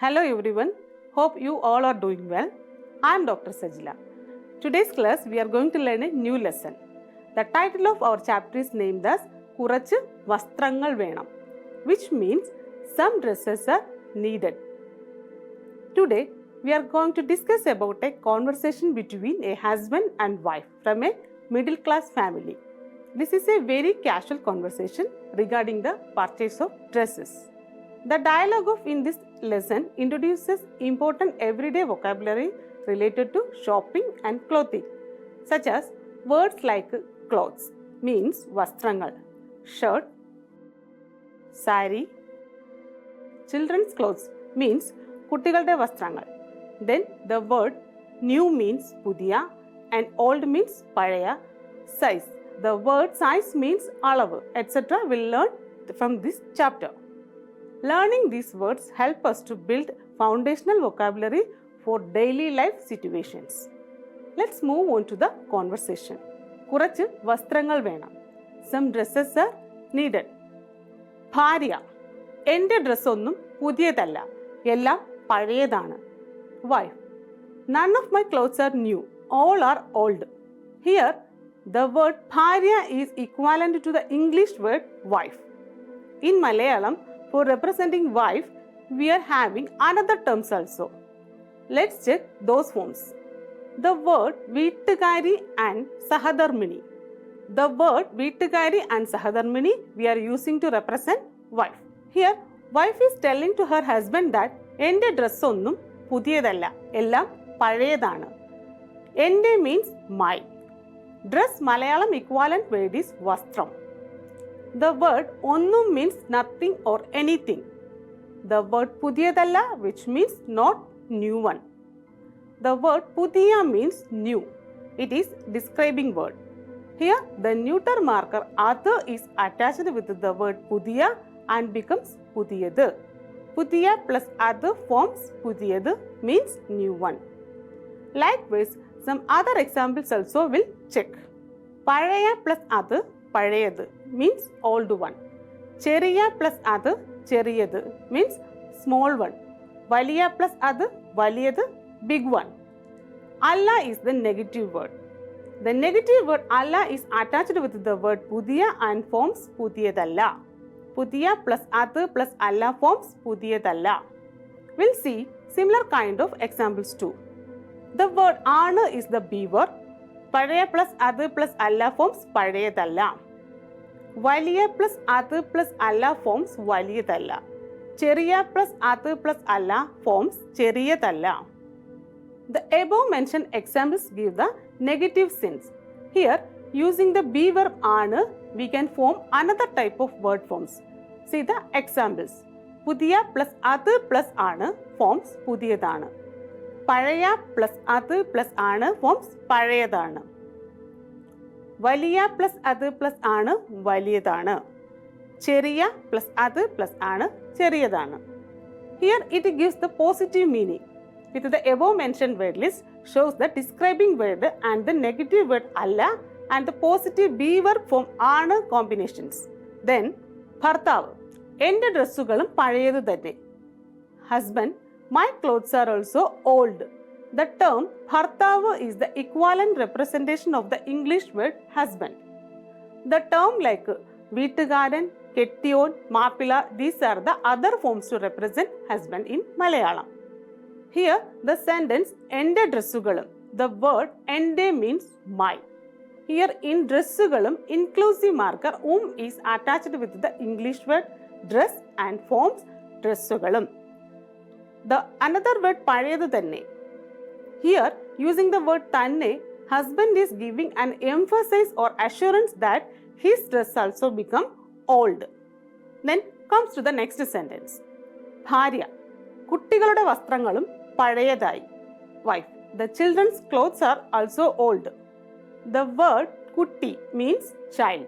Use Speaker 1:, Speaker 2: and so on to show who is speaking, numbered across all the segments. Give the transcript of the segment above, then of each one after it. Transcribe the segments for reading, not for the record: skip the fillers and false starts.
Speaker 1: Hello everyone, hope you all are doing well. I am Dr. Sajila. Today's class we are going to learn a new lesson. The title of our chapter is named as Kurachu Vastrangal Venam, which means some dresses are needed. Today we are going to discuss about a conversation between a husband and wife from a middle class family. This is a very casual conversation regarding the purchase of dresses. The dialogue in this lesson introduces important everyday vocabulary related to shopping and clothing, such as words like clothes means vastrangal, shirt, sari, children's clothes means kuttigalude vastrangal. Then the word new means pudiya and old means palaya, size. The word size means alavu, etc. We'll learn from this chapter. Learning these words help us to build foundational vocabulary for daily life situations. Let's move on to the conversation. Kurachu vastrangal venam. Some dresses are needed. Bharya. Ende dress onnum pudiyadalla. Ellam pazhayadana. Wife. None of my clothes are new. All are old. Here, the word bharya is equivalent to the English word wife. In Malayalam, for representing wife, we are having another terms also. Let's check those forms. The word Veettukari and Sahadarmini. The word Veettukari and Sahadarmini we are using to represent wife. Here, wife is telling to her husband that Ende dress onnum pudiyadalla, ellam pazhayadana. Ende means my. Dress Malayalam equivalent word is vastram. The word onnum means nothing or anything. The word pudiyadalla, which means not new one. The word pudiya means new. It is describing word. Here the neuter marker athu is attached with the word pudiya and becomes pudiyadu. Pudiya plus athu forms pudiyadu means new one. Likewise, some other examples also will check. Palaya plus athu pazhayadu means old one. Cheriya plus athu cheriyadu means small one. Valiya plus athu valiyadu big one. Allah is the negative word. The negative word Allah is attached with the word pudiya and forms pudiyadalla. Pudiya plus athu plus Allah forms pudiyadalla. We'll see similar kind of examples too. The word aanu is the B word. Pazhaya plus athu plus Allah forms pazhayadalla. Valiya plus athu plus Allah forms valiyadalla. Cheriya plus athu plus Allah forms cheriyadalla. The above mentioned examples give the negative sense. Here, using the be verb aanu, we can form another type of word forms. See the examples. Pudiya plus athu plus aanu forms pudiyadana. Pazhaya plus athu plus aanu forms pazhayadana. Valiya plus athu plus aanu valiyadana. Cheriya plus athu plus aanu cheriyadana. Here it gives the positive meaning. With the above mentioned word list shows the describing word and the negative word Allah and the positive be verb form aanu combinations. Then Bhartavu. Ende dressukalum pazhayadu thanne. Husband. My clothes are also old. The term Bhartavu is the equivalent representation of the English word husband. The term like Veettukaran, Kettiyon, Mappila, these are the other forms to represent husband in Malayalam. Here the sentence Ende dressukalum. The word Ende means my. Here in dressukalum inclusive marker is attached with the English word dress and forms dressukalum. The another word pazhayadu thanne. Here, using the word thanne, husband is giving an emphasis or assurance that his dress also become old. Then comes to the next sentence. Bharya. Kuttigalude vastrangalum pazhayadayi. Wife. The children's clothes are also old. The word kutti means child.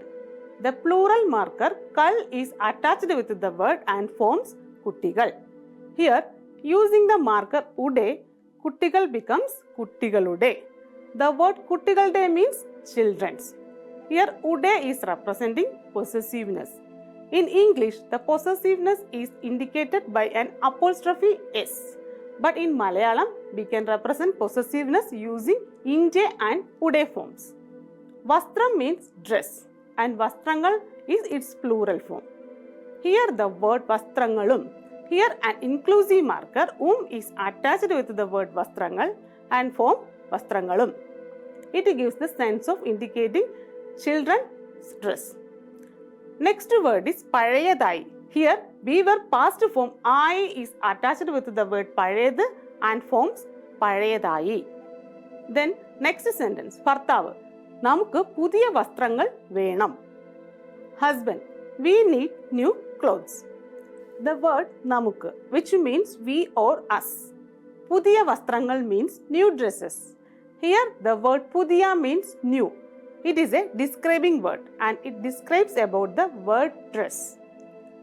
Speaker 1: The plural marker kal is attached with the word and forms kuttigal. Here, using the marker ude, kuttigal becomes kuttigalude. The word kuttigalude means children's. Here ude is representing possessiveness. In English, the possessiveness is indicated by an apostrophe S. But in Malayalam, we can represent possessiveness using Inje and Ude forms. Vastram means dress and Vastrangal is its plural form. Here the word Vastrangalum. Here an inclusive marker is attached with the word Vastrangal and form Vastrangalum. It gives the sense of indicating children's dress. Next word is Parayadai. Here, we were past form I is attached with the word Parayad and forms Parayadai. Then, next sentence, Bhartavu. Namukku puthiya vastrangal venam. Husband, we need new clothes. The word Namukku, which means we or us. Puthiya vastrangal means new dresses. Here, the word Puthiya means new. It is a describing word and it describes about the word dress.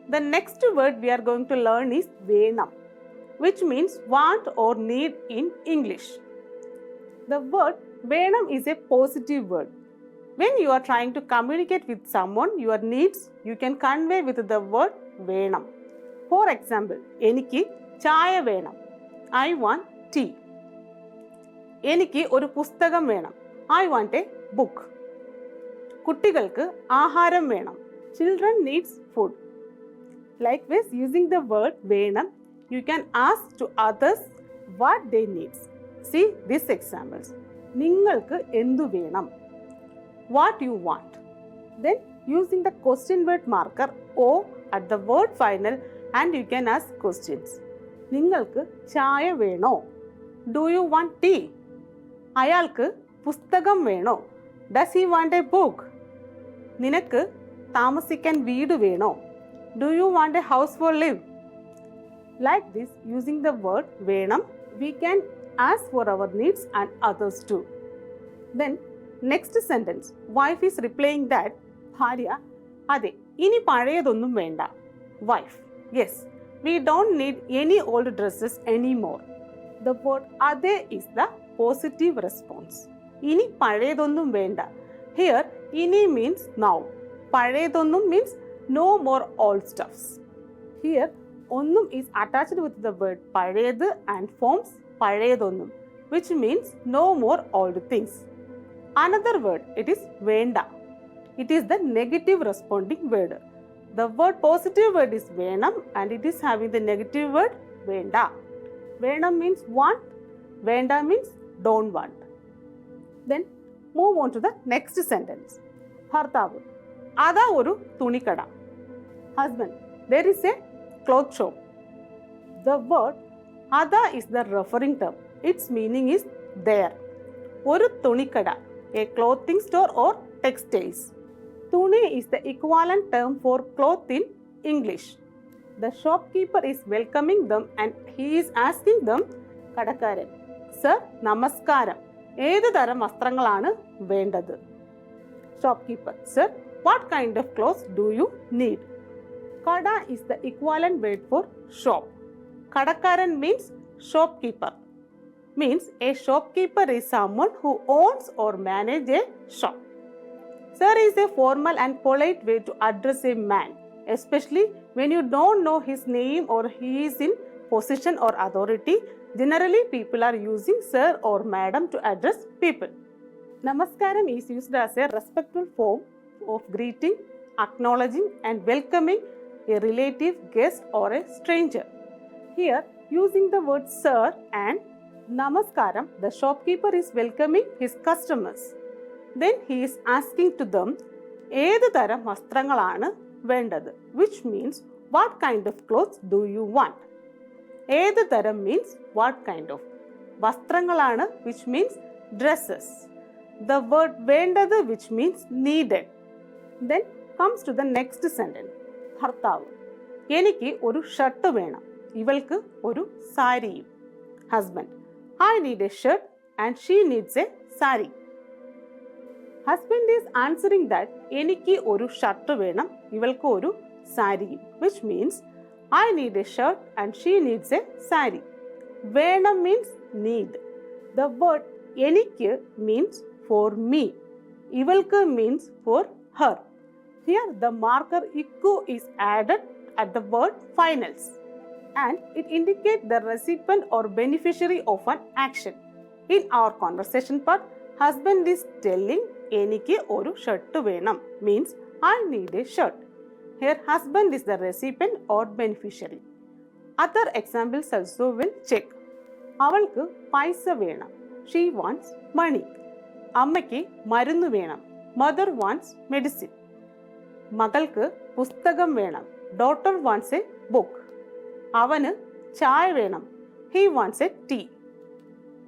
Speaker 1: The next word we are going to learn is Venam, which means want or need in English. The word Venam is a positive word. When you are trying to communicate with someone your needs, you can convey with the word Venam. For example, Eniki chaya venam. I want tea. Eniki oru pusthagam venam. I want a book. കുട്ടികൾക്ക് ആഹാരം വേണം. Children needs food. Likewise, using the word വേണം, you can ask to others what they need. See these examples. നിങ്ങൾക്ക് എന്തു വേണം? What you want. Then using the question word marker O at the word final and you can ask questions. നിങ്ങൾക്ക് ചായ വേണോ? Do you want tea? അയാൾക്ക് പുസ്തകം വേണോ? Does he want a book? നിനക്ക് താമസിക്കാൻ വീട് വേണോ? Do you want a house for live? Like this, using the word വേണം, we can ask for our needs and others too. Then, next sentence, wife is replying that, ഭാര്യ, അതെ, ഇനി പഴയതൊന്നും വേണ്ട. Wife, yes, we don't need any old dresses anymore. The word അതെ is the positive response. ഇനി പഴയതൊന്നും വേണ്ട. Here, ini means now. Pazhayadonnum means no more old stuffs. Here, onnum is attached with the word pazhayad and forms pazhayadonnum, which means no more old things. Another word, it is venda. It is the negative responding word. The word positive word is venam and it is having the negative word venda. Venam means want, venda means don't want. Then, move on to the next sentence. ഭർത്താവ്, അതാ ഒരു തുണിക്കട. Husband, there is a cloth shop. The word ada is the referring term. Its meaning is there. ഒരു തുണിക്കട, a clothing store or textiles. Tuni is the equivalent term for cloth in English. The shopkeeper is welcoming them and he is asking them, കടക്കാരൻ, sir നമസ്കാരം, ഏത് തരം വസ്ത്രങ്ങളാണ് വേണ്ടത്? Shopkeeper, sir, what kind of clothes do you need? Kada is the equivalent word for shop. Kadakaran means shopkeeper. Means a shopkeeper is someone who owns or manages a shop. Sir is a formal and polite way to address a man, especially when you don't know his name or he is in position or authority. Generally, people are using sir or madam to address people. Namaskaram is used as a respectful form of greeting, acknowledging and welcoming a relative, guest or a stranger. Here, using the word sir and namaskaram, the shopkeeper is welcoming his customers. Then he is asking to them, ഏത് തരം വസ്ത്രങ്ങളാണ് വേണ്ടത്? Which means, what kind of clothes do you want? ഏത് തരം means what kind of. വസ്ത്രങ്ങളാണ് which means dresses. The word വേണ്ടത് which means needed. Then comes to the next sentence. ഭർത്താവ്, എനിക്ക് ഒരു ഷർട്ട് വേണം, ഇവൾക്ക് ഒരു സാരിയും. Husband, I need a shirt and she needs a sari. Husband is answering that എനിക്ക് ഒരു ഷർട്ട് വേണം, ഇവൾക്ക് ഒരു സാരിയും, which means I need a shirt and she needs a sari. വേണം means need. The word എനിക്ക് means for me. ഇവൾക്ക് means for her. Here the marker ikku is added at the word finals and it indicates the recipient or beneficiary of an action. In our conversation part, husband is telling എനിക്ക് ഒരു shirt വേണം means I need a shirt. Here husband is the recipient or beneficiary. Other examples also will check. അവൾക്ക് പൈസ വേണം she wants money. അമ്മയ്ക്ക് മരുന്ന് വേണം mother wants medicine. മകൾക്ക് പുസ്തകം വേണം daughter wants a book. അവന് ചായ വേണം he wants a tea.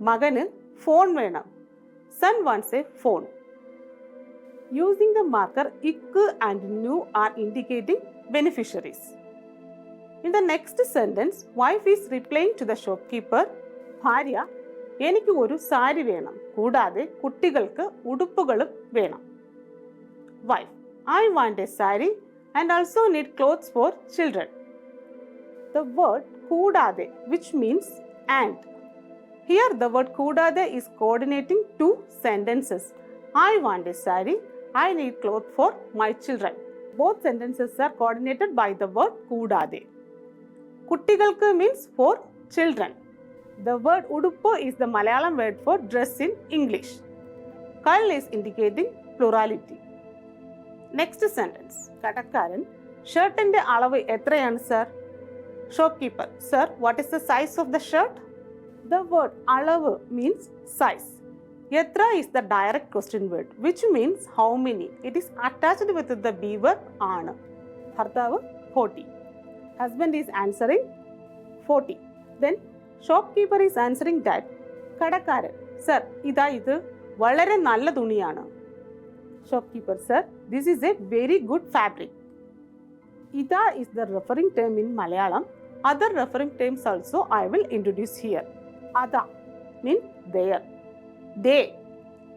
Speaker 1: മകന് ഫോൺ വേണം son wants a phone. Using the marker ik and nu are indicating beneficiaries. In the next sentence, wife is replying to the shopkeeper, ഭാര്യ എനിക്ക് ഒരു സാരി വേണം കൂടാതെ കുട്ടികൾക്ക് ഉടുപ്പുകളും വേണം. Wife, I want a saree and also need clothes for children. The word കൂടാതെ which means and. Here the word കൂടാതെ is coordinating two sentences. I want a saree, I need clothes for my children. Both sentences are coordinated by the word കൂടാതെ. കുട്ടികൾക്ക് means for children. The word ഉടുപ്പ് is the Malayalam word for dress in English. കൽ is indicating plurality. Next sentence. കടക്കാരൻ ഷർട്ടിന്റെ അളവ് എത്രയാണ് sir? Shopkeeper, sir, what is the size of the shirt? The word അളവ് means size. എത്ര is the direct question word which means how many. It is attached with the be verb ആണ്. ഭർത്താവ് 40. Husband is answering 40. Then shopkeeper is answering that കടക്കാരൻ sir ഇതാ ഇത് വളരെ നല്ല തുണിയാണ്. Shopkeeper, sir, this is a very good fabric. ഇതാ is the referring term in Malayalam. Other referring terms also I will introduce here. Ada means there. They,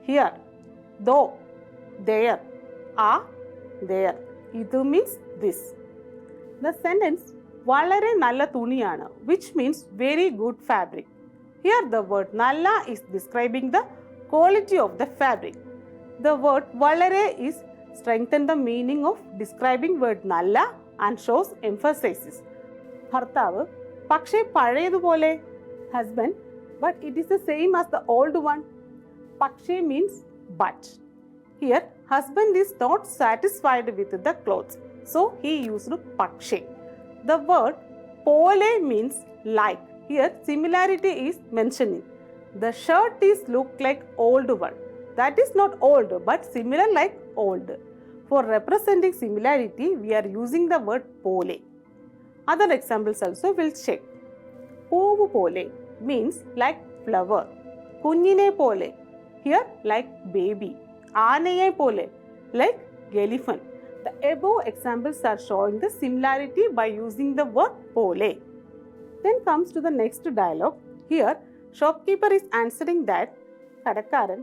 Speaker 1: here. Though, there. There. Idu means this. The sentence വളരെ നല്ല തുണിയാണ് which means very good fabric. Here the word നല്ല is describing the quality of the fabric. The word വളരെ is strengthen the meaning of describing word നല്ല and shows emphasis. ഭർത്താവ് പക്ഷേ പഴയതുപോലെ. Husband, but it is the same as the old one. പക്ഷേ means but. Here husband is not satisfied with the clothes, so he used പക്ഷേ. The word പോലെ means like. Here similarity is mentioning. The shirt is look like old one. That is not old but similar like old. For representing similarity, we are using the word പോലെ. Other examples also will check. പൂവ് പോലെ means like flower. കുഞ്ഞിനെ പോലെ here like baby. ആനയെ പോലെ like elephant. The above examples are showing the similarity by using the word പോലെ. Then comes to the next dialogue. Here shopkeeper is answering that കടക്കാരൻ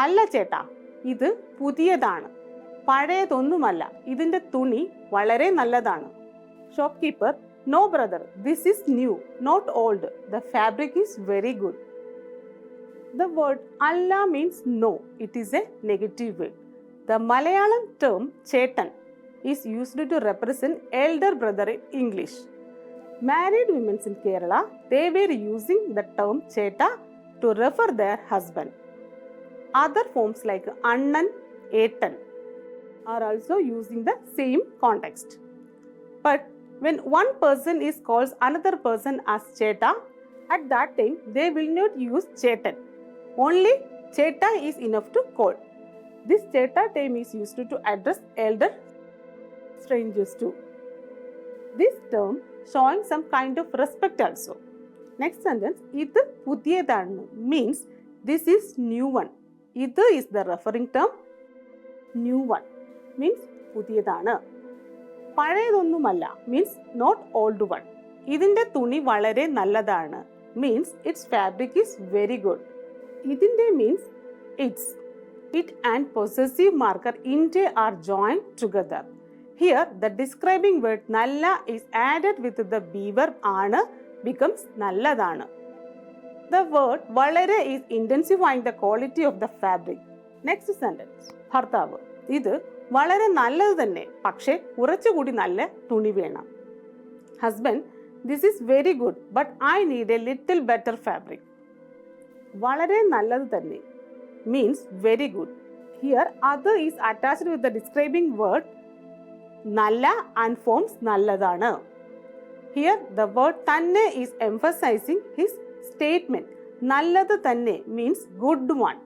Speaker 1: അല്ല ചേട്ടാ ഇത് പുതിയതാണ് പഴയതൊന്നുമല്ല ഇതിന്റെ തുണി വളരെ നല്ലതാണ്. Shopkeeper, no brother, this is new, not old. The fabric is very good. The word alla means no. It is a negative word. The Malayalam term chetan is used to represent elder brother in English. Married women in Kerala, they were using the term cheta to refer their husband. Other forms like annan, etan are also using the same context. But when one person is calls another person as cheta, at that time they will not use chetan. Only cheta is enough to call. This cheta term is used to address elder strangers too. This term showing some kind of respect also. Next sentence, idu pudiyadanu means this is new one. Idu is the referring term new one means pudiyadanu. പഴയതൊന്നുമല്ല means not old one. ഇതിന്റെ തുണി വളരെ നല്ലതാണ് means its fabric is very good. ഇതിന്റെ means its. It and possessive marker inte are joined together. Here the describing word nalla is added with the be verb aanu becomes nalladanu. The word valare is intensifying the quality of the fabric. Next sentence. ഭർത്താവ് ഇത് വളരെ നല്ലത് തന്നെ, പക്ഷേ കുറച്ചുകൂടി നല്ല തുണി വേണം. Husband, this is very good but I need A little better fabric. വളരെ നല്ലത് തന്നെ means very good. Here other is attached with the describing word നല്ല ആൻഡ് ഫോംസ് നല്ലതാണ്. ഹിയർ ദ വേർഡ് തന്നെ ഈസ് എംഫസൈസിങ് ഹിസ് സ്റ്റേറ്റ്മെന്റ്. നല്ലത് തന്നെ means good one.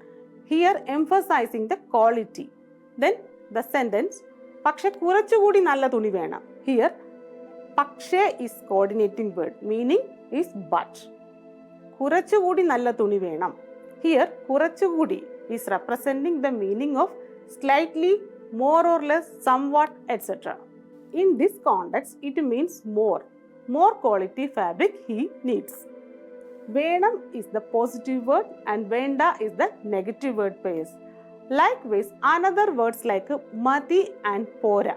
Speaker 1: Here emphasising the quality. Then the sentence പക്ഷെ കുറച്ചുകൂടി നല്ല തുണി വേണം. ഹിയർ പക്ഷേ is coordinating word meaning is but. കുറച്ചുകൂടി നല്ല തുണി വേണം. ഹിയർ കുറച്ചുകൂടി is representing the meaning of slightly, more or less, somewhat, etc. In this context, it means more quality fabric he needs. Venam is the positive word and venda is the negative word pairs. Likewise, another words like mati and pora.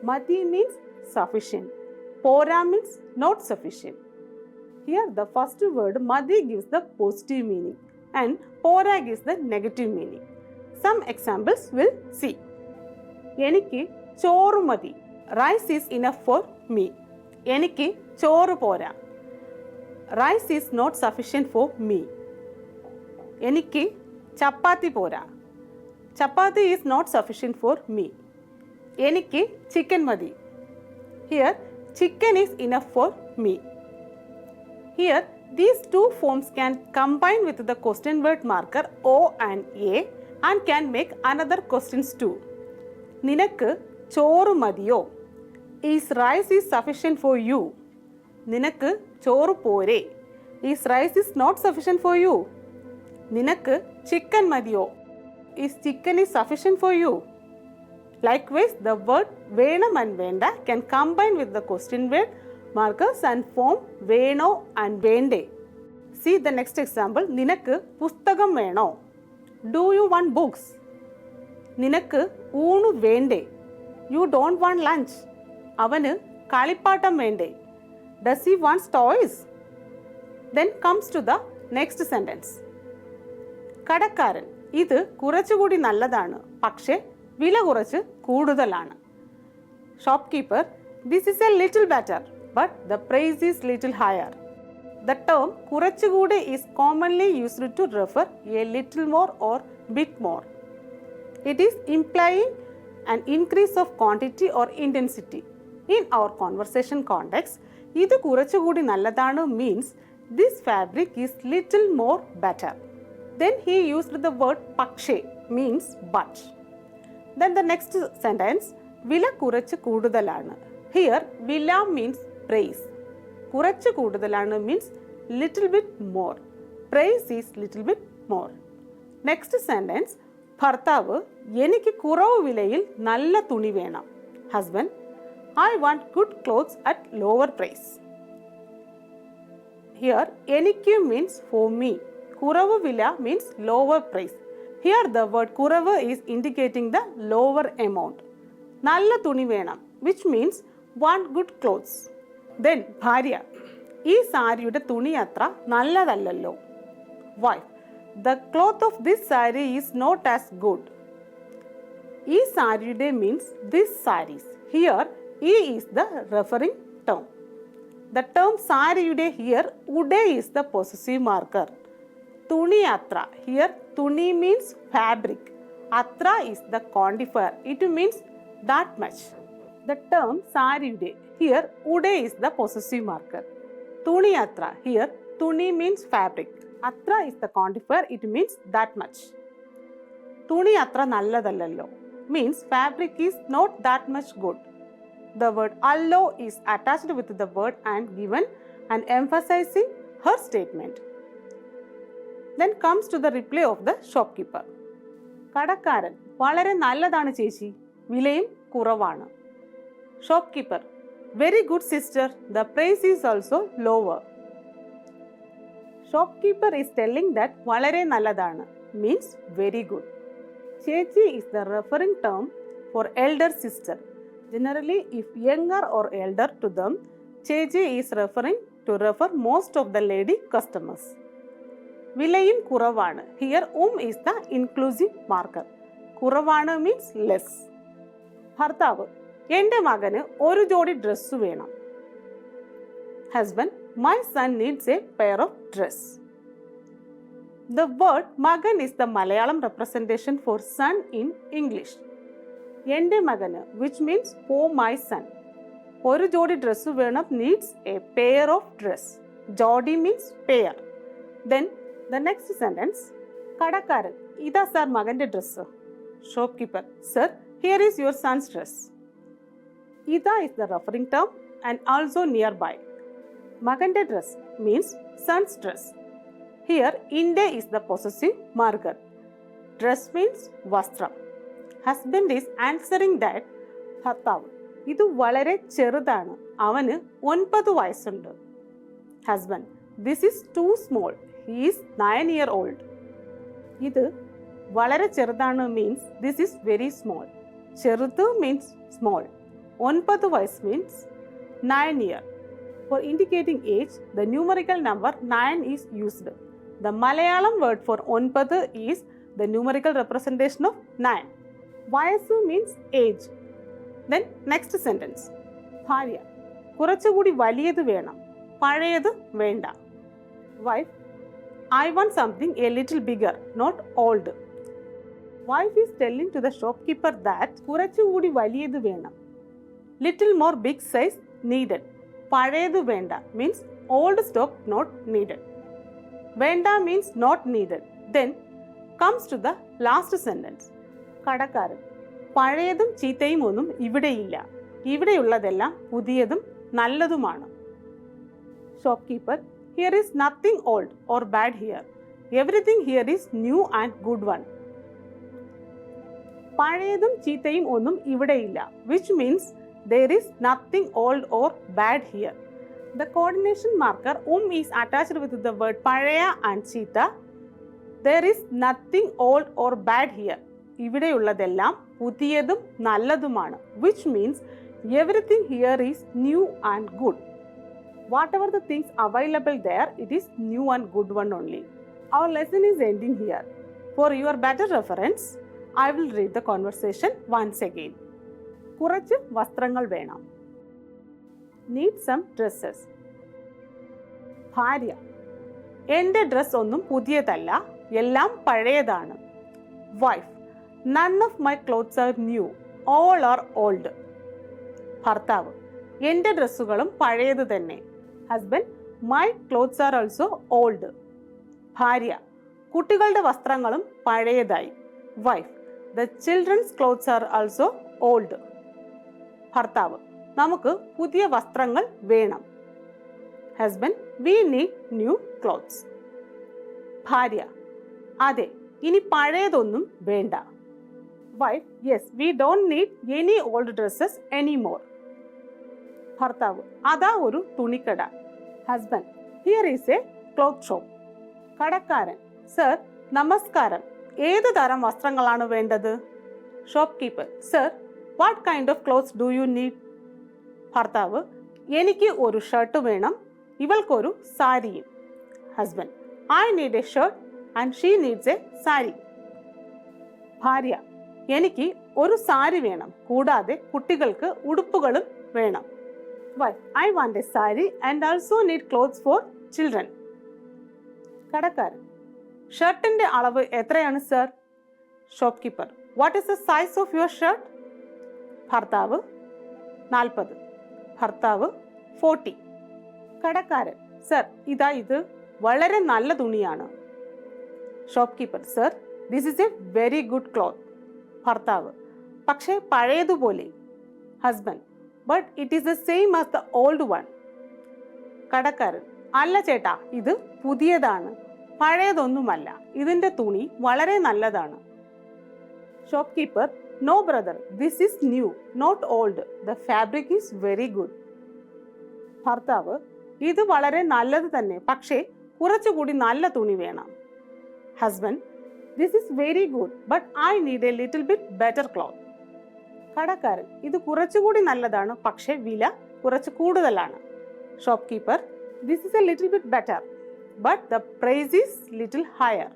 Speaker 1: Mati means sufficient. Pora means not sufficient. Here the first word mati gives the positive meaning and pora gives the negative meaning. Some examples we'll see. എനിക്ക് ചോറ് മതി. Rice is enough for me. എനിക്ക് ചോറ് പോരാ. Rice is not sufficient for me. എനിക്ക് ചപ്പാത്തി പോരാ. Chapati is not sufficient for me. എനിക്ക് ചിക്കൻ മതി. Here chicken is enough for me. Here these two forms can combine with the question word marker O and A and can make another questions too. നിനക്ക് ചോറ് മതിയോ? Is rice is sufficient for you. നിനക്ക് ചോറ് പോരെ? Is rice is not sufficient for you. നിനക്ക് chicken മതിയോ? Is chicken is sufficient for you. Likewise, the word വേണം and വേണ്ട can combine with the question word markers and form വേണോ and വേണ്ടേ. See the next example. നിനക്ക് പുസ്തകം വേണോ? Do you want books? നിനക്ക് ഊണ് വേണ്ടേ? You don't want lunch. അവന് കളിപ്പാട്ടം വേണ്ടേ? Does he wants toys? Then comes to the next sentence. കടക്കാരൻ, ഇത് കുറച്ചുകൂടി നല്ലതാണ്, പക്ഷേ വില കുറച്ച് കൂടുതലാണ്. Shopkeeper, this is a little better but the price is little higher. The term കുറച്ചുകൂടി is commonly used to refer a little more or bit more. It is implying an increase of quantity or intensity. In our conversation context, ഇത് കുറച്ചുകൂടി നല്ലതാണ് means this fabric is little more better. Then he used the word പക്ഷേ means but. Then the next sentence, വില കുറച്ച് കൂടുതലാണ്. Here വില means praise. കുറച്ച് കൂടുതലാണ് means little bit more. Praise is little bit more. Next sentence, ഭർത്താവ്, എനിക്ക് കുറവ് വിലയിൽ നല്ല തുണി വേണം. Husband, I want good clothes at lower price. Here എനിക്ക് മീൻസ് ഫോർ മീ. കുറവ് വില means lower price. Here the word കുറവ് is indicating the lower amount. നല്ല തുണി വേണം which means want good clothes. Then ഭാര്യ, ഈ സാരിയുടെ തുണി അത്ര നല്ലതല്ലല്ലോ. Wife, the cloth of this saree is not as good. ഈ സാരിയുടെ means this sarees. Here E is the referring term. The term സാരിയുടെ here ഉടെ is the possessive marker. തുണി അത്ര, here തുണി means fabric. അത്ര is the quantifier. It means that much. The term സാരിയുടെ here ഉടെ is the possessive marker. തുണി അത്ര, here തുണി means fabric. അത്ര is the quantifier. It means that much. തുണി അത്ര നല്ലതല്ലല്ലോ means fabric is not that much good. The word allo is attached with the word and given and emphasizing her statement. Then comes to the reply of the shopkeeper. കടക്കാരൻ, വളരെ നല്ലതാണ് ചേച്ചി, വിലയും കുറവാണ്. Shopkeeper, very good sister, the price is also lower. Shopkeeper is telling that വളരെ നല്ലതാണ് means very good. ചേച്ചി is the referring term for elder sister. Generally, if younger or elder to them, ചേച്ചി is referring to refer most of the lady customers. വിലയും കുറവാണ്. Here is the inclusive marker. കുറവാണ് means less. ഭർത്താവ്, എൻ്റെ മകന് ഒരു ജോഡി ഡ്രസ്സ് വേണം. Husband, my son needs a pair of dress. The word മകൻ is the Malayalam representation for son in English. എൻ്റെ മകന്, which means for my son. ഒരു ജോഡി ഡ്രസ്സ് വേണം needs a pair of dress. ജോഡി means pair. Then the next sentence. കടക്കാരൻ, ഇതാ sir മകൻ്റെ dress. Shopkeeper, sir, here is your son's dress. ഇതാ is the referring term and also nearby. മകൻ്റെ dress means son's dress. Here, inde is the possessive marker. Dress means vastram. Husband is answering that, ഭർത്താവ്, ഇത് വളരെ ചെറുതാണ്, അവന് 9 വയസ്സുണ്ട്. Husband, this is too small, he is 9-year-old. ഇത് വളരെ ചെറുതാണ് means this is very small. ചെറുത് means small. 9 വയസ്സ് means 9 year. For indicating age, the numerical number 9 is used. The Malayalam word for 9 is the numerical representation of 9. Vayasu means age. Then next sentence. ഭാര്യ, കുറച്ചുകൂടി വലിയത് വേണം, പഴയത് വേണ്ട. Wife, I want something a little bigger, not old. Wife is telling to the shopkeeper that കുറച്ചുകൂടി വലിയത് വേണം. Little more big size needed. പഴയത് വേണ്ട means old stock not needed. വേണ്ട means not needed. Then comes to the last sentence. കടക്കാരൻ, പഴയതും ചീത്തയും ഒന്നും ഇവിടെയില്ല, ഇവിടെയുള്ളതെല്ലാം പുതിയതും നല്ലതുമാണ്. Shopkeeper, here is nothing old or bad here. Everything here is new and good one. പഴയതും ചീത്തയും ഒന്നും ഇവിടെയില്ല, which means there is nothing old or bad here. The coordination marker is attached with the word Paraya and Cheetha. There is nothing old or bad here. ഇവിടെയുള്ളതെല്ലാം പുതിയതും നല്ലതുമാണ്, which means everything here is new and good. Whatever the things available there, it is new and good one only. Our lesson is ending here. For your better reference, I will read the conversation once again. കുറച്ച് വസ്ത്രങ്ങൾ വേണം. Need some dresses. ഭാര്യ, എൻ്റെ dress ഒന്നും പുതിയതല്ല, എല്ലാം പഴയതാണ്. Wife, none of my clothes are new, all are old. ഭർത്താവ്, എൻ്റെ ഡ്രസ്സുകളും പഴയത് തന്നെ. Husband, my clothes are also old. ഭാര്യ, കുട്ടികളുടെ വസ്ത്രങ്ങളും പഴയതായി. Wife, the children's clothes are also old. ഭർത്താവ്, നമുക്ക് പുതിയ വസ്ത്രങ്ങൾ വേണം. Husband, we need new clothes. ഭാര്യ, അതെ, ഇനി പഴയതൊന്നും വേണ്ട. Wife, yes, we don't need any old dresses anymore. ഭർത്താവ്, അതാ ഒരു തുണിക്കട. Husband, here is a cloth shop. കടക്കാരൻ, സർ, നമസ്കാരം, ഏത് തരം വസ്ത്രങ്ങളാണ് വേണ്ടത്? Shopkeeper, sir, what kind of clothes do you need? ഭർത്താവ്, എനിക്ക് ഒരു ഷർട്ട് വേണം, ഇവൾക്കൊരു സാരിയും. Husband, I need a shirt and she needs a sari. ഭാര്യ, എനിക്ക് ഒരു സാരി വേണം, കൂടാതെ കുട്ടികൾക്ക് ഉടുപ്പുകളും വേണം. Wife, I want a sari and also need clothes for children. കടക്കാരൻ, ഷർട്ടിന്റെ അളവ് എത്രയാണ് sir? Shopkeeper, what is the size of your shirt? ഭർത്താവ്, 40. ഭർത്താവ്, 40. കടക്കാരൻ, സർ, ഇതാ ഇത് വളരെ നല്ല തുണിയാണ്. Shopkeeper, sir, this is a very good cloth. ഭർത്താവ്, പക്ഷേ പഴയതുപോലെ. Husband, but it is the same as the old one. കടക്കാരൻ, അല്ല ചേട്ടാ, ഇത് പുതിയതാണ്, പഴയതൊന്നുമല്ല, ഇതിൻ്റെ തുണി വളരെ നല്ലതാണ്. Shopkeeper, no brother, this is new, not old. The fabric is very good. ഭർത്താവ്, ഇത് വളരെ നല്ലത് തന്നെ, പക്ഷേ കുറച്ചുകൂടി നല്ല തുണി വേണം. Husband, this is very good, but I need a little bit better cloth. കടക്കാരൻ, ഇത് കുറച്ചുകൂടി നല്ലതാണ്, പക്ഷേ വില കുറച്ച് കൂടുതലാണ്. Shopkeeper, this is a little bit better, but the price is little higher.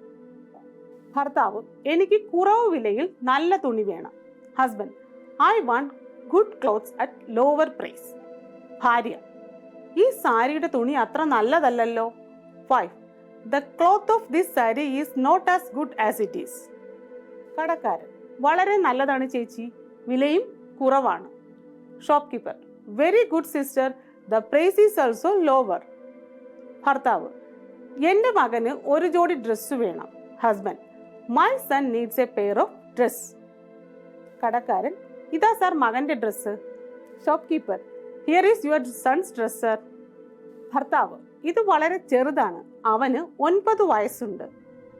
Speaker 1: ഭർത്താവ്, എനിക്ക് കുറവ് വിലയിൽ നല്ല തുണി വേണം. Husband, I want good clothes at lower price. ഭാര്യ, ഈ സാരിയുടെ തുണി അത്ര നല്ലതല്ലല്ലോ. Wife, the cloth of this sari is not as good as it is. കടക്കാരൻ, വളരെ നല്ലതാണ് ചേച്ചി, വിലയും കുറവാണ്. Shopkeeper, very good sister, the price is also lower. ഭർത്താവ്, എൻ്റെ മകന് ഒരു ജോഡി ഡ്രസ്സ് വേണം. Husband, my son needs a pair of dress. കടക്കാരൻ, ഇതാ സാർ മകൻ്റെ dress. Shopkeeper, here is your sons dress sir. ഭർത്താവ്, ഇത് വളരെ ചെറുതാണ്, അവന് 9 വയസ്സുണ്ട്.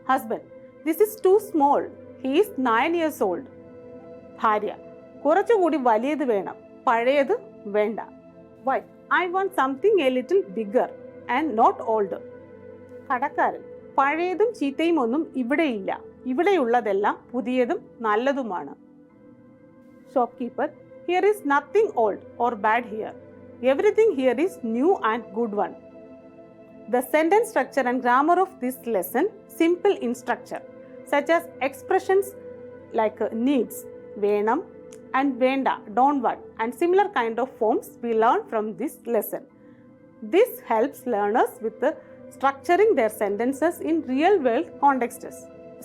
Speaker 1: Husband, this is too small, he is 9 years old. ഭാര്യ, കുറച്ചുകൂടി വലിയത് വേണം, പഴയത് വേണ്ട. Wife, I want something a little bigger and not old. കടക്കാരൻ, പഴയതും ചീത്തയും ഒന്നും ഇവിടെയില്ല, ഇവിടെയുള്ളതെല്ലാം പുതിയതും നല്ലതുമാണ്. Shopkeeper, here is nothing old or bad here, everything here is new and good one. The sentence structure and grammar of this lesson simple in structure, such as expressions like needs, venam, and venda, don't want, and similar kind of forms we learn from this lesson. This helps learners with structuring their sentences in real world contexts.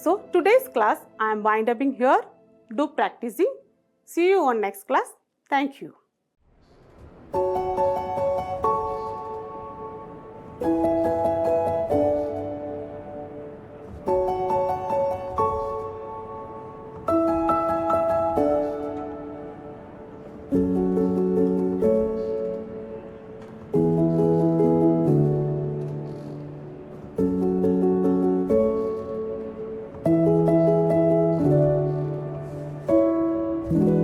Speaker 1: So today's class I am wind upping here. Do practicing. See you on next class. Thank you.
Speaker 2: Thank you.